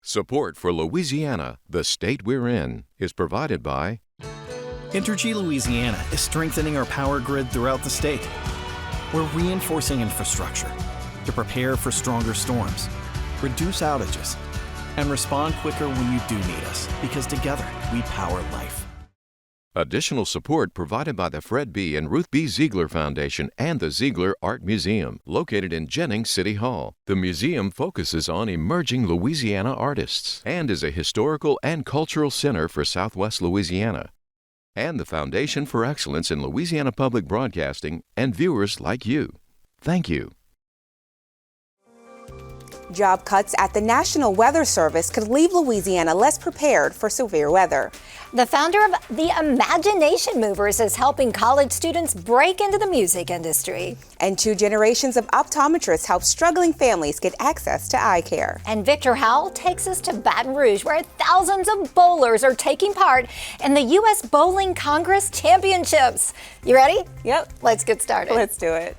Support for Louisiana, the state we're in, is provided by Entergy Louisiana is strengthening our power grid throughout the state. We're reinforcing infrastructure to prepare for stronger storms, reduce outages, and respond quicker when you do need us, because together we power life. Additional support provided by the Fred B. and Ruth B. Ziegler Foundation and the Ziegler Art Museum, located in Jennings City Hall. The museum focuses on emerging Louisiana artists and is a historical and cultural center for Southwest Louisiana. And the Foundation for Excellence in Louisiana Public Broadcasting and viewers like you. Thank you. Job cuts at the National Weather Service could leave Louisiana less prepared for severe weather. The founder of the Imagination Movers is helping college students break into the music industry. And 2 generations of optometrists help struggling families get access to eye care. And Victor Howell takes us to Baton Rouge, where thousands of bowlers are taking part in the U.S. Bowling Congress Championships. You ready? Yep. Let's get started. Let's do it.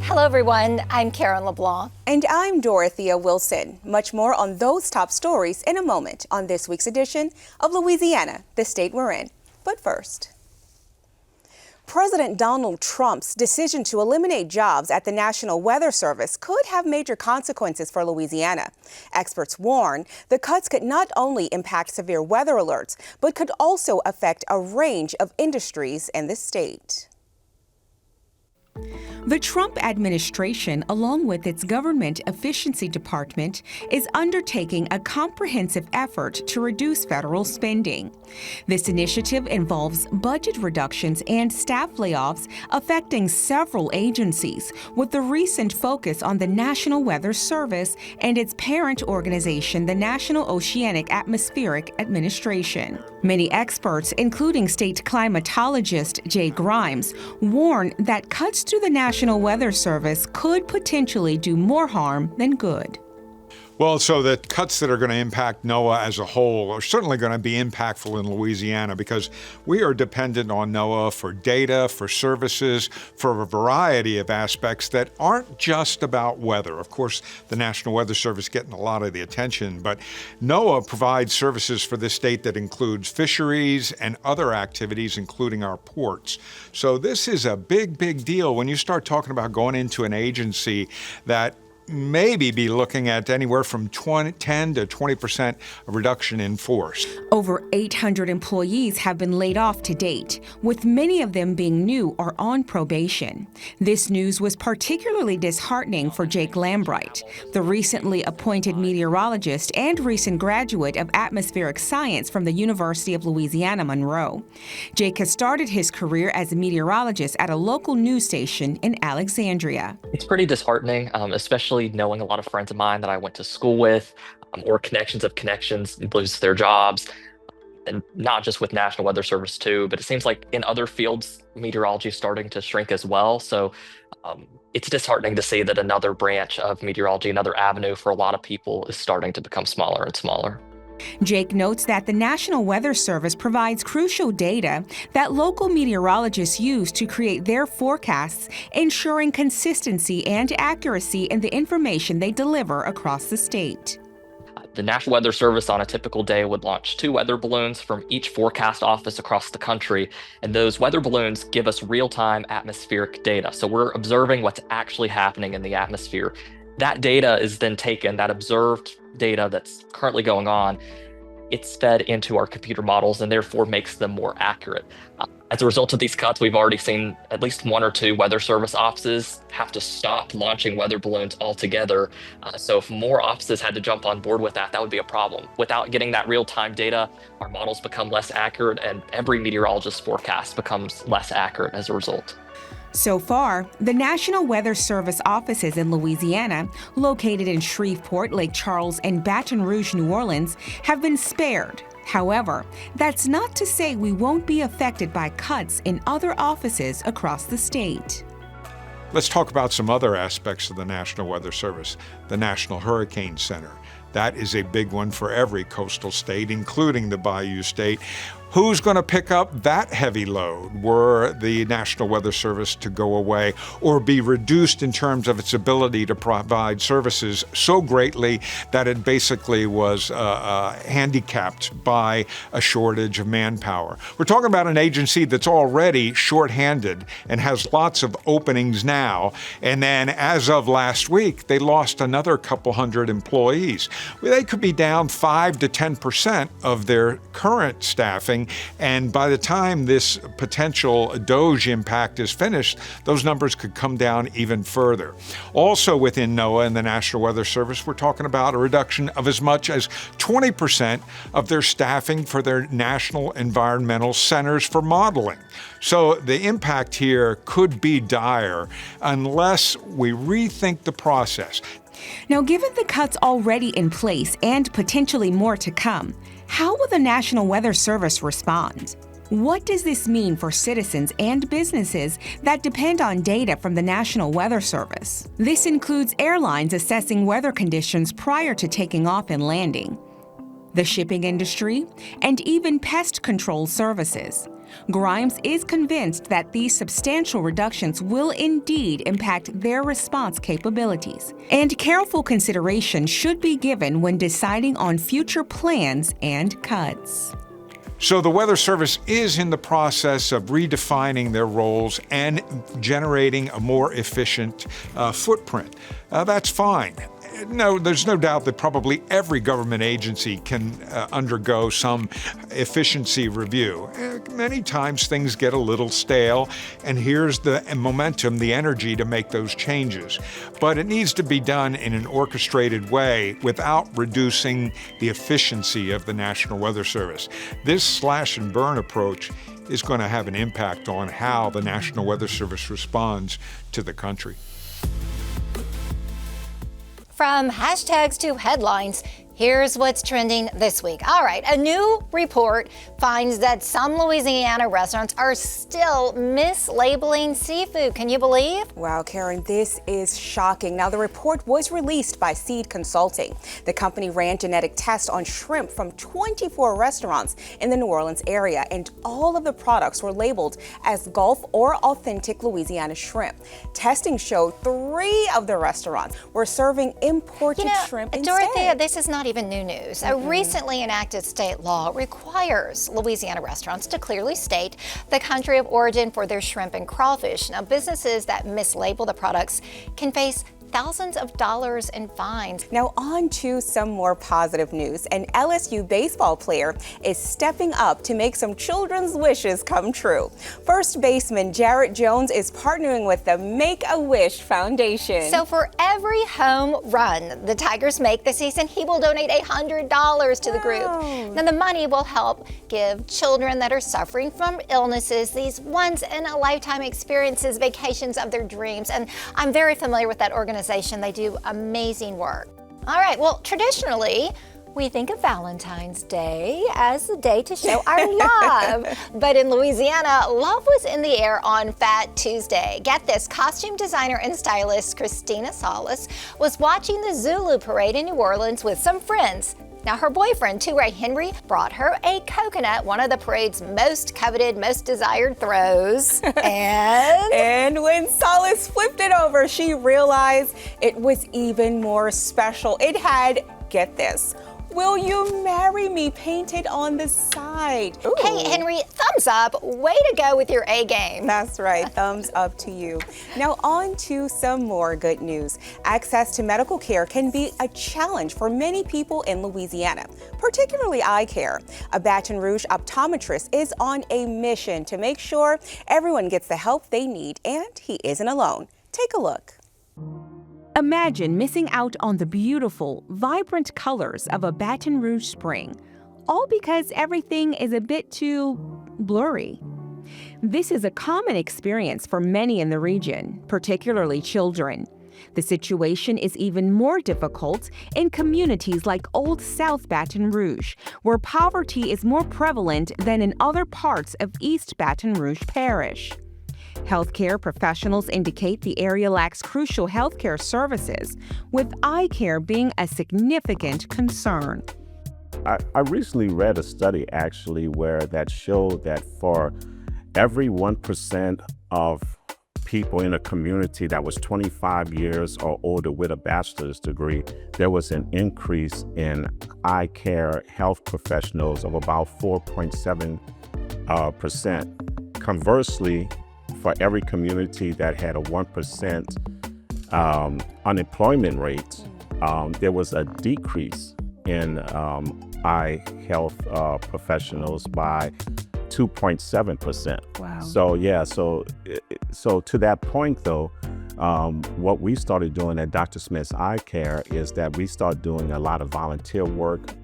Hello, everyone. I'm Karen LeBlanc. And I'm Dorothea Wilson. Much more on those top stories in a moment on this week's edition of Louisiana, the state we're in. But first, President Donald Trump's decision to eliminate jobs at the National Weather Service could have major consequences for Louisiana. Experts warn the cuts could not only impact severe weather alerts, but could also affect a range of industries in the state. The Trump administration, along with its Government Efficiency Department, is undertaking a comprehensive effort to reduce federal spending. This initiative involves budget reductions and staff layoffs affecting several agencies, with the recent focus on the National Weather Service and its parent organization, the National Oceanic Atmospheric Administration. Many experts, including state climatologist Jay Grimes, warn that cuts to the National Weather Service could potentially do more harm than good. Well, so the cuts that are going to impact NOAA as a whole are certainly going to be impactful in Louisiana because we are dependent on NOAA for data, for services, for a variety of aspects that aren't just about weather. Of course, the National Weather Service getting a lot of the attention, but NOAA provides services for this state that includes fisheries and other activities, including our ports. So this is a big, big deal when you start talking about going into an agency that maybe be looking at anywhere from 10 to 20% reduction in force. Over 800 employees have been laid off to date, with many of them being new or on probation. This news was particularly disheartening for Jake Lambright, the recently appointed meteorologist and recent graduate of atmospheric science from the University of Louisiana, Monroe. Jake has started his career as a meteorologist at a local news station in Alexandria. It's pretty disheartening, especially knowing a lot of friends of mine that I went to school with, or connections of connections lose their jobs, and not just with National Weather Service too, but it seems like in other fields, meteorology is starting to shrink as well. So it's disheartening to see that another branch of meteorology, another avenue for a lot of people is starting to become smaller and smaller. Jake notes that the National Weather Service provides crucial data that local meteorologists use to create their forecasts, ensuring consistency and accuracy in the information they deliver across the state. The National Weather Service on a typical day would launch 2 weather balloons from each forecast office across the country, and those weather balloons give us real-time atmospheric data. So we're observing what's actually happening in the atmosphere. That data is then taken, that observed data that's currently going on, it's fed into our computer models and therefore makes them more accurate. As a result of these cuts, we've already seen at least 1 or 2 weather service offices have to stop launching weather balloons altogether. So if more offices had to jump on board with that, that would be a problem. Without getting that real-time data, our models become less accurate and every meteorologist's forecast becomes less accurate as a result. So far, the National Weather Service offices in Louisiana, located in Shreveport, Lake Charles, and Baton Rouge, New Orleans, have been spared. However, that's not to say we won't be affected by cuts in other offices across the state. Let's talk about some other aspects of the National Weather Service, the National Hurricane Center. That is a big one for every coastal state, including the Bayou state. Who's going to pick up that heavy load were the National Weather Service to go away or be reduced in terms of its ability to provide services so greatly that it basically was handicapped by a shortage of manpower? We're talking about an agency that's already shorthanded and has lots of openings now. And then as of last week, they lost another couple hundred employees. They could be down 5 to 10% of their current staffing. And by the time this potential DOGE impact is finished, those numbers could come down even further. Also within NOAA and the National Weather Service, we're talking about a reduction of as much as 20% of their staffing for their national environmental centers for modeling. So the impact here could be dire unless we rethink the process. Now, given the cuts already in place and potentially more to come, how will the National Weather Service respond? What does this mean for citizens and businesses that depend on data from the National Weather Service? This includes airlines assessing weather conditions prior to taking off and landing, the shipping industry, and even pest control services. Grimes is convinced that these substantial reductions will indeed impact their response capabilities, and careful consideration should be given when deciding on future plans and cuts. So the Weather Service is in the process of redefining their roles and generating a more efficient footprint. That's fine. No, there's no doubt that probably every government agency can undergo some efficiency review. Many times things get a little stale, and here's the momentum, the energy to make those changes. But it needs to be done in an orchestrated way without reducing the efficiency of the National Weather Service. This slash and burn approach is going to have an impact on how the National Weather Service responds to the country. From hashtags to headlines, here's what's trending this week. All right, a new report finds that some Louisiana restaurants are still mislabeling seafood. Can you believe? Wow, Karen, this is shocking. Now, the report was released by Seed Consulting. The company ran genetic tests on shrimp from 24 restaurants in the New Orleans area, and all of the products were labeled as Gulf or authentic Louisiana shrimp. Testing showed 3 of the restaurants were serving imported shrimp instead. Dorothea, this is not even new news. A recently enacted state law requires Louisiana restaurants to clearly state the country of origin for their shrimp and crawfish. Now, businesses that mislabel the products can face thousands of dollars in fines. Now on to some more positive news. An LSU baseball player is stepping up to make some children's wishes come true. First baseman Jarrett Jones is partnering with the Make-A-Wish Foundation. So for every home run the Tigers make this season, he will donate $100 to the group. Now the money will help give children that are suffering from illnesses these once-in-a-lifetime experiences, vacations of their dreams. And I'm very familiar with that organization. They do amazing work. All right, well, traditionally, we think of Valentine's Day as the day to show our love. But in Louisiana, love was in the air on Fat Tuesday. Get this, costume designer and stylist Christina Salas was watching the Zulu parade in New Orleans with some friends. Now, her boyfriend, Ray Henry, brought her a coconut, one of the parade's most coveted, most desired throws. And when Salas flipped it over, she realized it was even more special. It had, get this, "Will you marry me?" painted on the side. Ooh. Hey, Henry, thumbs up. Way to go with your A game. That's right. Thumbs up to you. Now on to some more good news. Access to medical care can be a challenge for many people in Louisiana, particularly eye care. A Baton Rouge optometrist is on a mission to make sure everyone gets the help they need, and he isn't alone. Take a look. Imagine missing out on the beautiful, vibrant colors of a Baton Rouge spring, all because everything is a bit too blurry. This is a common experience for many in the region, particularly children. The situation is even more difficult in communities like Old South Baton Rouge, where poverty is more prevalent than in other parts of East Baton Rouge Parish. Healthcare professionals indicate the area lacks crucial healthcare services, with eye care being a significant concern. I recently read a study actually where that showed that for every 1% of people in a community that was 25 years or older with a bachelor's degree, there was an increase in eye care health professionals of about 4.7%. Conversely, for every community that had a 1% unemployment rate, there was a decrease in eye health professionals by 2.7%. Wow. So to that point though, what we started doing at Dr. Smith's Eye Care is that we started doing a lot of volunteer work.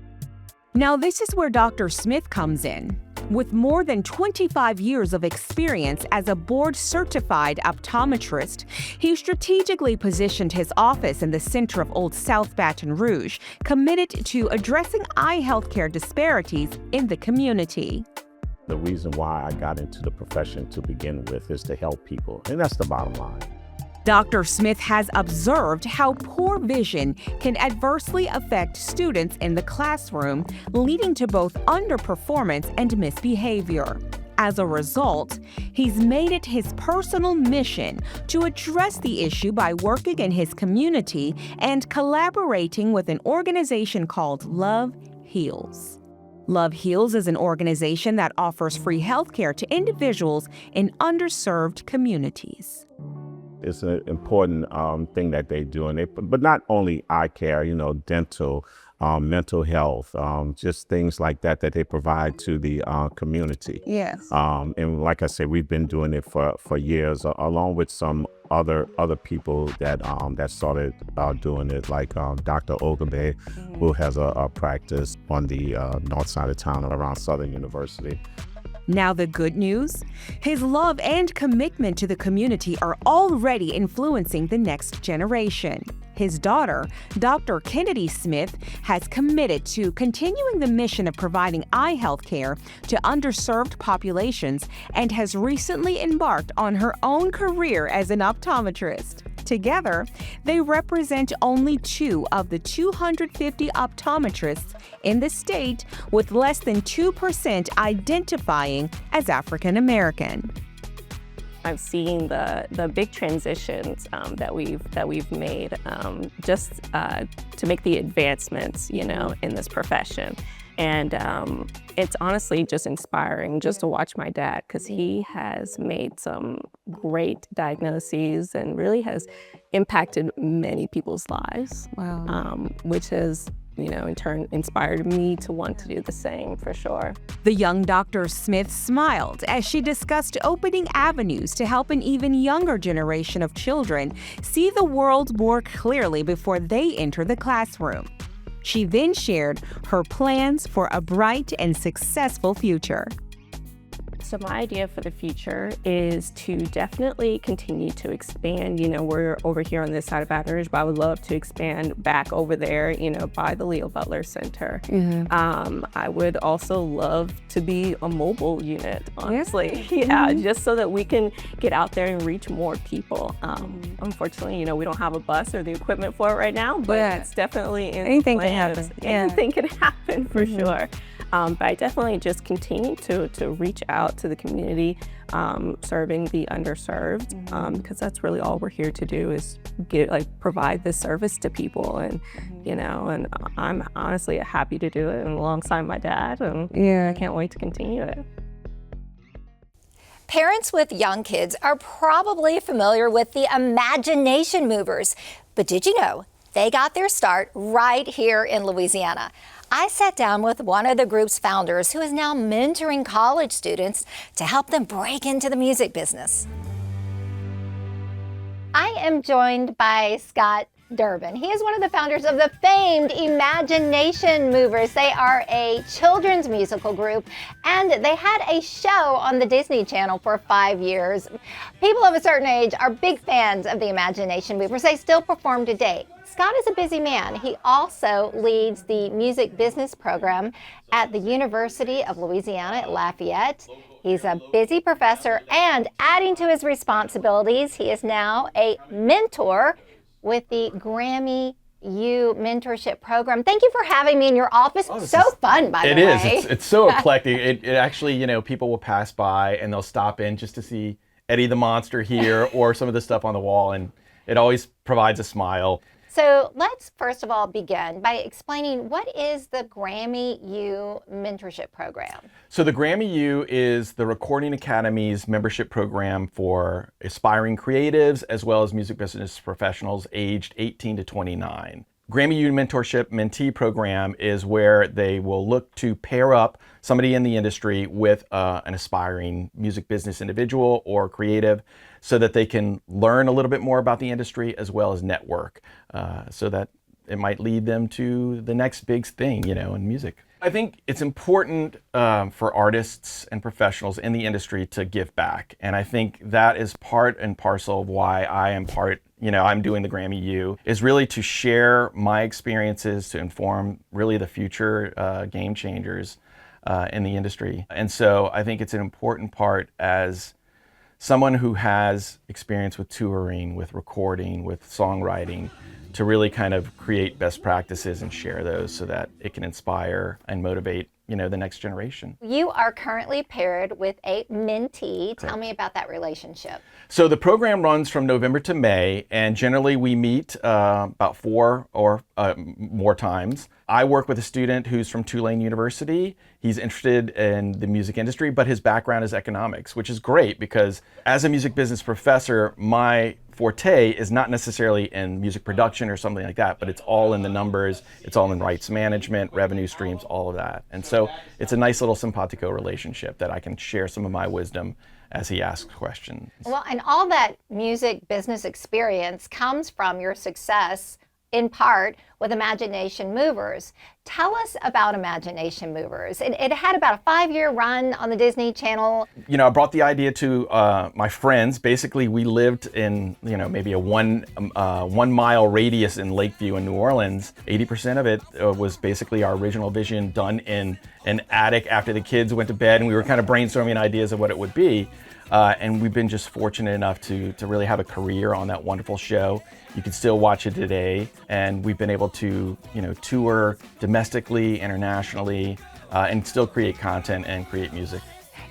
Now, this is where Dr. Smith comes in. With more than 25 years of experience as a board-certified optometrist, he strategically positioned his office in the center of Old South Baton Rouge, committed to addressing eye healthcare disparities in the community. The reason why I got into the profession to begin with is to help people, and that's the bottom line. Dr. Smith has observed how poor vision can adversely affect students in the classroom, leading to both underperformance and misbehavior. As a result, he's made it his personal mission to address the issue by working in his community and collaborating with an organization called Love Heals. Love Heals is an organization that offers free healthcare to individuals in underserved communities. It's an important thing that they do, but not only eye care, dental, mental health, just things like that they provide to the community. Yes. And like I said, we've been doing it for years, along with some other people that started doing it, like Dr. Ogabe, who has a practice on the north side of town around Southern University. Now the good news? His love and commitment to the community are already influencing the next generation. His daughter, Dr. Kennedy Smith, has committed to continuing the mission of providing eye health care to underserved populations and has recently embarked on her own career as an optometrist. Together, they represent only 2 of the 250 optometrists in the state, with less than 2% identifying as African American. I've seen the big transitions that we've made just to make the advancements, in this profession. And it's honestly just inspiring just to watch my dad, because he has made some great diagnoses and really has impacted many people's lives. Wow. Which has, in turn inspired me to want to do the same, for sure. The young Dr. Smith smiled as she discussed opening avenues to help an even younger generation of children see the world more clearly before they enter the classroom. She then shared her plans for a bright and successful future. So my idea for the future is to definitely continue to expand. We're over here on this side of Baton Rouge, but I would love to expand back over there, by the Leo Butler Center. Mm-hmm. I would also love to be a mobile unit, honestly. Yeah, just so that we can get out there and reach more people. Unfortunately, we don't have a bus or the equipment for it right now, but it's definitely in anything plans. can happen. Yeah. Anything can happen, for sure. But I definitely just continue to reach out to the community, serving the underserved, because that's really all we're here to do, is provide this service to people. And, and I'm honestly happy to do it, and alongside my dad, and I can't wait to continue it. Parents with young kids are probably familiar with the Imagination Movers, but did you know they got their start right here in Louisiana? I sat down with one of the group's founders, who is now mentoring college students to help them break into the music business. I am joined by Scott Durbin. He is one of the founders of the famed Imagination Movers. They are a children's musical group, and they had a show on the Disney Channel for 5 years. People of a certain age are big fans of the Imagination Movers. They still perform today. Scott is a busy man. He also leads the music business program at the University of Louisiana at Lafayette. He's a busy professor, and adding to his responsibilities, he is now a mentor with the Grammy You mentorship program. Thank you for having me in your office. So fun, by the way. It is. It's so eclectic. It actually, you know, people will pass by and they'll stop in just to see Eddie the Monster here or some of the stuff on the wall, and it always provides a smile. So let's first of all begin by explaining what is the Grammy U mentorship program. So the Grammy U is the Recording Academy's membership program for aspiring creatives as well as music business professionals aged 18 to 29. Grammy U Mentorship Mentee Program is where they will look to pair up somebody in the industry with an aspiring music business individual or creative so that they can learn a little bit more about the industry as well as network so that it might lead them to the next big thing, you know, in music. I think it's important for artists and professionals in the industry to give back. And I think that is part and parcel of why I am I'm doing the Grammy U, is really to share my experiences to inform really the future game changers in the industry. And so I think it's an important part as someone who has experience with touring, with recording, with songwriting, to really kind of create best practices and share those so that it can inspire and motivate, you know, the next generation. You are currently paired with a mentee. Tell me about that relationship. So the program runs from November to May, and generally we meet about 4 or more times. I work with a student who's from Tulane University. He's interested in the music industry, but his background is economics, which is great because as a music business professor, my forte is not necessarily in music production or something like that, but it's all in the numbers, it's all in rights management, revenue streams, all of that. And so it's a nice little simpatico relationship that I can share some of my wisdom as he asks questions. Well, and all that music business experience comes from your success in part with Imagination Movers. Tell us about Imagination Movers. It had about a 5-year run on the Disney Channel. You know, I brought the idea to my friends. Basically, we lived in, you know, maybe a 1 mile radius in Lakeview in New Orleans. 80% of it was basically our original vision done in an attic after the kids went to bed, and we were kind of brainstorming ideas of what it would be. And we've been just fortunate enough to really have a career on that wonderful show. You can still watch it today, and we've been able to, you know, tour domestically, internationally, and still create content and create music.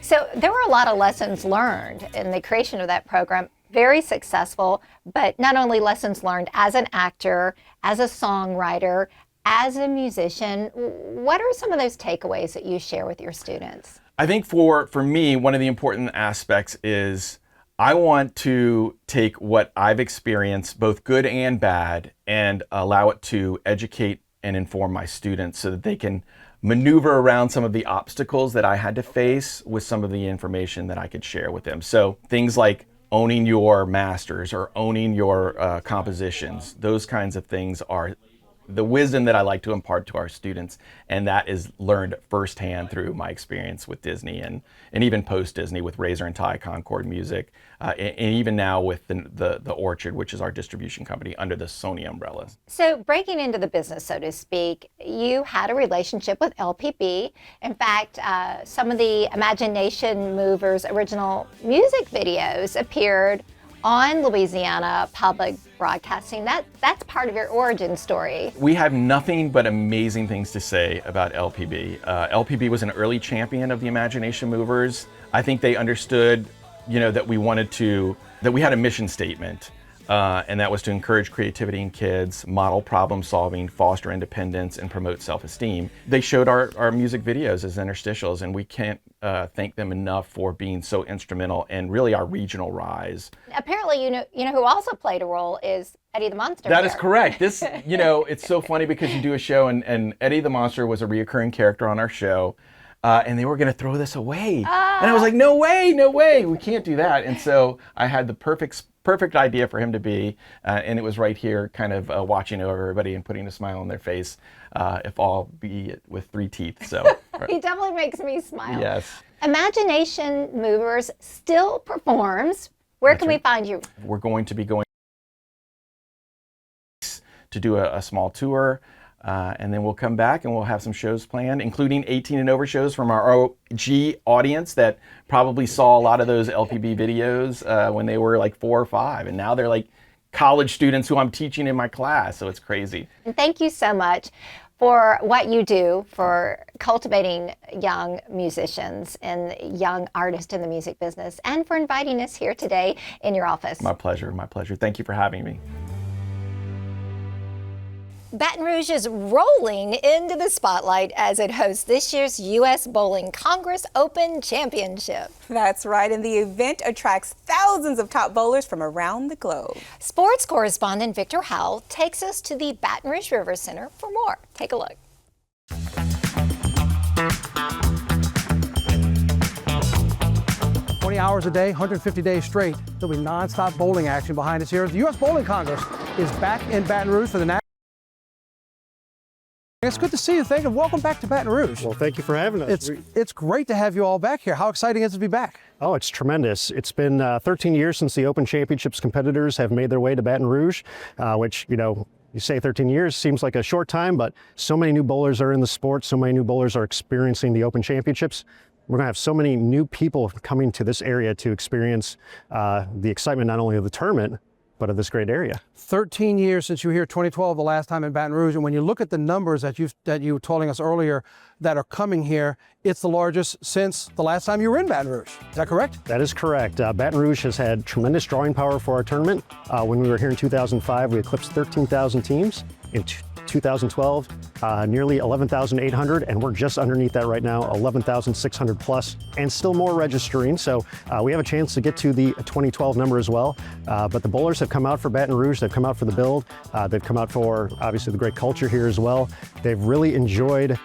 So there were a lot of lessons learned in the creation of that program. Very successful, but not only lessons learned as an actor, as a songwriter, as a musician. What are some of those takeaways that you share with your students? I think for me, one of the important aspects is I want to take what I've experienced, both good and bad, and allow it to educate and inform my students so that they can maneuver around some of the obstacles that I had to face with some of the information that I could share with them. So things like owning your masters or owning your compositions, those kinds of things are the wisdom that I like to impart to our students, and that is learned firsthand through my experience with Disney and even post-Disney with Razor and Tie, Concord Music, and even now with the Orchard, which is our distribution company under the Sony umbrella. So breaking into the business, so to speak, you had a relationship with LPB. In fact, some of the Imagination Movers original music videos appeared on Louisiana Public Broadcasting. That's part of your origin story. We have nothing but amazing things to say about LPB. LPB was an early champion of the Imagination Movers. I think they understood, you know, that we had a mission statement, and that was to encourage creativity in kids, model problem solving, foster independence, and promote self-esteem. They showed our music videos as interstitials, and we can't thank them enough for being so instrumental in really our regional rise. Apparently, you know who also played a role is Eddie the Monster. That is correct. This, you know, it's so funny because you do a show and Eddie the Monster was a reoccurring character on our show. And they were going to throw this away. And I was like, no way, we can't do that. And so I had the perfect idea for him to be, and it was right here kind of watching over everybody and putting a smile on their face, if all be it with 3 teeth. So he definitely makes me smile. Yes. Imagination Movers still performs. Where can we find you? We're going to be going to do a small tour. And then we'll come back and we'll have some shows planned, including 18 and over shows from our OG audience that probably saw a lot of those LPB videos when they were like 4 or 5. And now they're like college students who I'm teaching in my class. So it's crazy. And thank you so much for what you do for cultivating young musicians and young artists in the music business, and for inviting us here today in your office. My pleasure, my pleasure. Thank you for having me. Baton Rouge is rolling into the spotlight as it hosts this year's U.S. Bowling Congress Open Championship. That's right, and the event attracts thousands of top bowlers from around the globe. Sports correspondent Victor Howell takes us to the Baton Rouge River Center for more. Take a look. 20 hours a day, 150 days straight. There'll be nonstop bowling action behind us here. The U.S. Bowling Congress is back in Baton Rouge for the national. It's good to see you. Thank you. Welcome back to Baton Rouge. Well, thank you for having us. It's great to have you all back here. How exciting is it to be back? Oh, it's tremendous. It's been 13 years since the Open Championships competitors have made their way to Baton Rouge, which, you know, you say 13 years seems like a short time, but so many new bowlers are in the sport. So many new bowlers are experiencing the Open Championships. We're going to have so many new people coming to this area to experience the excitement not only of the tournament, but of this great area. 13 years since you were here, 2012, the last time in Baton Rouge. And when you look at the numbers that you were telling us earlier that are coming here, it's the largest since the last time you were in Baton Rouge. Is that correct? That is correct. Baton Rouge has had tremendous drawing power for our tournament. When we were here in 2005, we eclipsed 13,000 teams. In 2012, nearly 11,800, and we're just underneath that right now, 11,600 plus, and still more registering. So we have a chance to get to the 2012 number as well. But the bowlers have come out for Baton Rouge. They've come out for the build. They've come out for, obviously, the great culture here as well. They've really enjoyed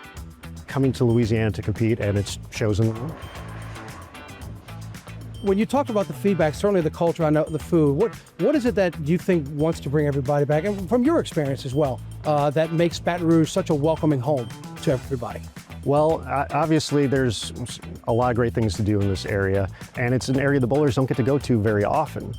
coming to Louisiana to compete, and it shows in the room. When you talked about the feedback, certainly the culture, I know the food, what is it that you think wants to bring everybody back, and from your experience as well, that makes Baton Rouge such a welcoming home to everybody? Well, obviously there's a lot of great things to do in this area, and it's an area the bowlers don't get to go to very often.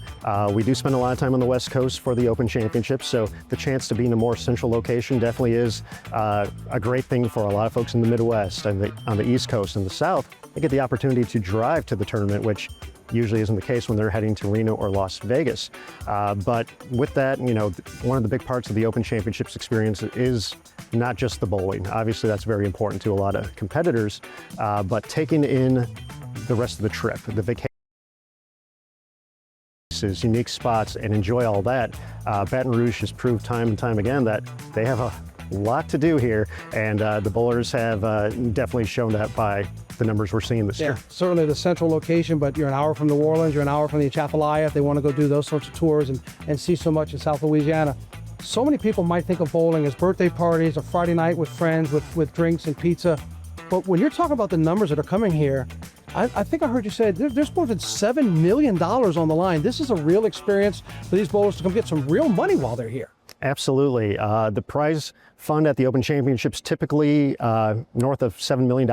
We do spend a lot of time on the West Coast for the Open Championships, so the chance to be in a more central location definitely is a great thing for a lot of folks in the Midwest and on the East Coast and the South. They get the opportunity to drive to the tournament, which usually isn't the case when they're heading to Reno or Las Vegas. But with that, you know, one of the big parts of the Open Championships experience is not just the bowling. Obviously, that's very important to a lot of competitors, but taking in the rest of the trip, the vacation, unique spots, and enjoy all that. Baton Rouge has proved time and time again that they have a lot to do here, and the bowlers have definitely shown that by the numbers we're seeing this year. Certainly the central location, but you're an hour from New Orleans, you're an hour from the Atchafalaya if they want to go do those sorts of tours and see so much in South Louisiana. So many people might think of bowling as birthday parties, a Friday night with friends with drinks and pizza. But when you're talking about the numbers that are coming here, I think I heard you say there's more than $7 million on the line. This is a real experience for these bowlers to come get some real money while they're here. Absolutely. The prize fund at the Open Championships typically north of $7 million.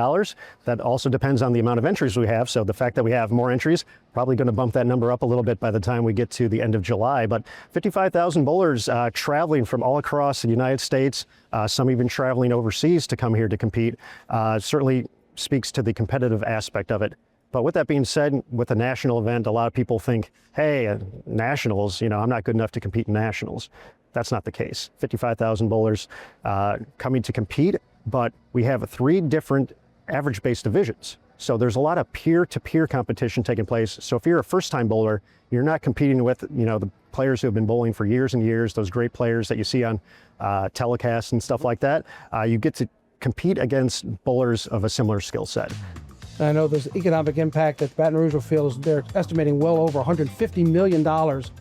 That also depends on the amount of entries we have. So the fact that we have more entries, probably going to bump that number up a little bit by the time we get to the end of July. But 55,000 bowlers traveling from all across the United States, some even traveling overseas to come here to compete, certainly speaks to the competitive aspect of it. But with that being said, with a national event, a lot of people think, hey, nationals, you know, I'm not good enough to compete in nationals. That's not the case. 55,000 bowlers coming to compete, but we have 3 different average-based divisions. So there's a lot of peer-to-peer competition taking place. So if you're a first-time bowler, you're not competing with, you know, the players who have been bowling for years and years, those great players that you see on telecasts and stuff like that. You get to compete against bowlers of a similar skill set. I know there's economic impact that Baton Rouge will feel is they're estimating well over $150 million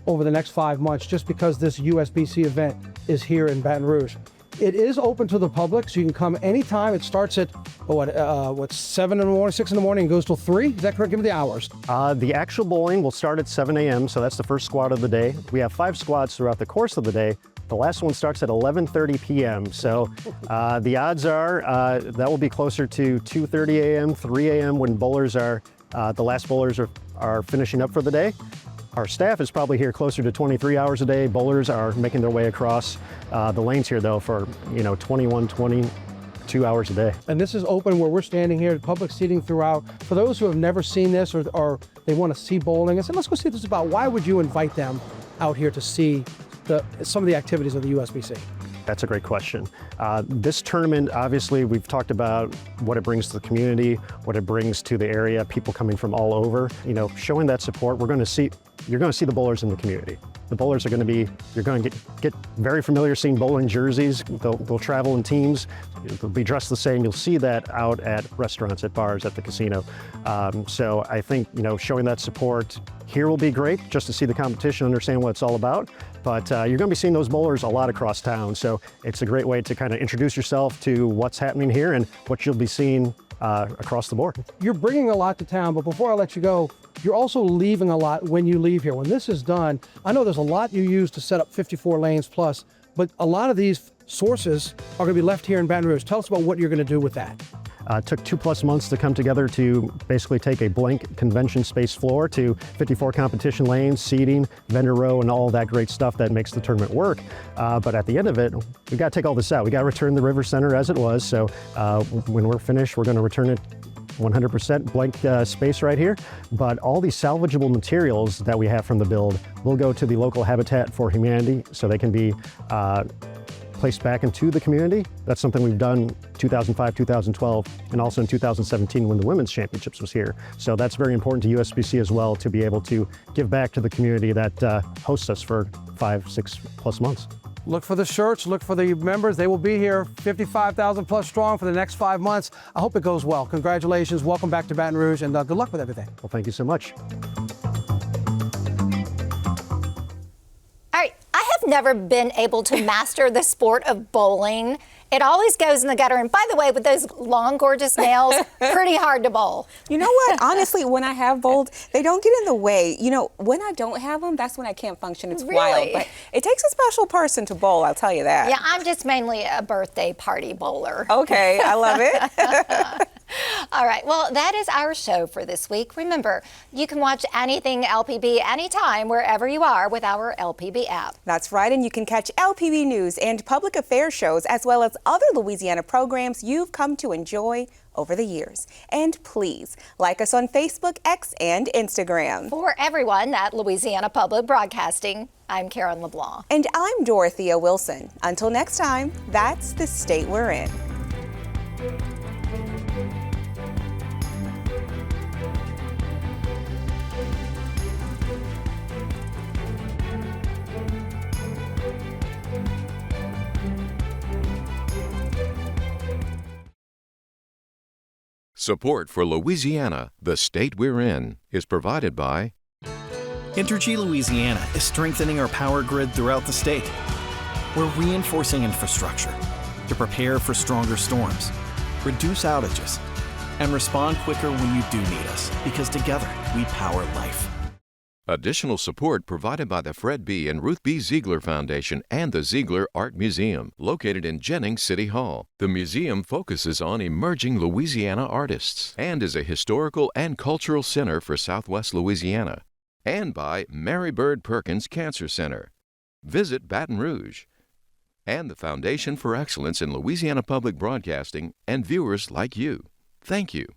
over the next 5 months just because this USBC event is here in Baton Rouge. It is open to the public, so you can come anytime. It starts at, 7 in the morning, 6 in the morning, and goes till 3? Is that correct? Give me the hours. The actual bowling will start at 7 a.m., so that's the first squad of the day. We have 5 squads throughout the course of the day. The last one starts at 11:30 p.m. So the odds are that will be closer to 2:30 a.m., 3 a.m. when bowlers are, the last bowlers are finishing up for the day. Our staff is probably here closer to 23 hours a day. Bowlers are making their way across the lanes here though for, you know, 22 hours a day. And this is open where we're standing here, public seating throughout. For those who have never seen this or they want to see bowling, I said, let's go see what this is about. Why would you invite them out here to see some of the activities of the USBC? That's a great question. This tournament, obviously, we've talked about what it brings to the community, what it brings to the area, people coming from all over. You know, showing that support, you're going to see the bowlers in the community. The bowlers are going to be, you're going to get very familiar seeing bowling jerseys. They'll travel in teams. They'll be dressed the same. You'll see that out at restaurants, at bars, at the casino. So I think, you know, showing that support here will be great, just to see the competition, understand what it's all about. But you're going to be seeing those bowlers a lot across town. So it's a great way to kind of introduce yourself to what's happening here and what you'll be seeing across the board. You're bringing a lot to town, but before I let you go, you're also leaving a lot when you leave here. When this is done, I know there's a lot you use to set up 54 lanes plus, but a lot of these sources are going to be left here in Baton Rouge. Tell us about what you're going to do with that. It took 2+ months to come together to basically take a blank convention space floor to 54 competition lanes, seating, vendor row, and all that great stuff that makes the tournament work. But at the end of it, we got to take all this out. We got to return the River Center as it was. So when we're finished, we're going to return it 100% blank space right here. But all these salvageable materials that we have from the build will go to the local Habitat for Humanity so they can be placed back into the community. That's something we've done 2005, 2012, and also in 2017 when the Women's Championships was here. So that's very important to USBC as well, to be able to give back to the community that hosts us for 5-6+ months. Look for the shirts, look for the members. They will be here 55,000 plus strong for the next 5 months. I hope it goes well. Congratulations, welcome back to Baton Rouge, and good luck with everything. Well, thank you so much. All right, I have never been able to master the sport of bowling. It always goes in the gutter. And by the way, with those long, gorgeous nails, pretty hard to bowl. You know what? Honestly, when I have bowled, they don't get in the way. You know, when I don't have them, that's when I can't function. It's wild. But it takes a special person to bowl, I'll tell you that. Yeah, I'm just mainly a birthday party bowler. Okay, I love it. All right, well, that is our show for this week. Remember, you can watch anything LPB anytime, wherever you are, with our LPB app. That's right, and you can catch LPB news and public affairs shows, as well as other Louisiana programs you've come to enjoy over the years. And please, like us on Facebook, X, and Instagram. For everyone at Louisiana Public Broadcasting, I'm Karen LeBlanc. And I'm Dorothea Wilson. Until next time, that's the state we're in. Support for Louisiana, the state we're in, is provided by Entergy Louisiana is strengthening our power grid throughout the state. We're reinforcing infrastructure to prepare for stronger storms, reduce outages, and respond quicker when you do need us, because together we power life. Additional support provided by the Fred B. and Ruth B. Ziegler Foundation and the Ziegler Art Museum, located in Jennings City Hall. The museum focuses on emerging Louisiana artists and is a historical and cultural center for Southwest Louisiana. And by Mary Bird Perkins Cancer Center. Visit Baton Rouge. And the Foundation for Excellence in Louisiana Public Broadcasting and viewers like you. Thank you.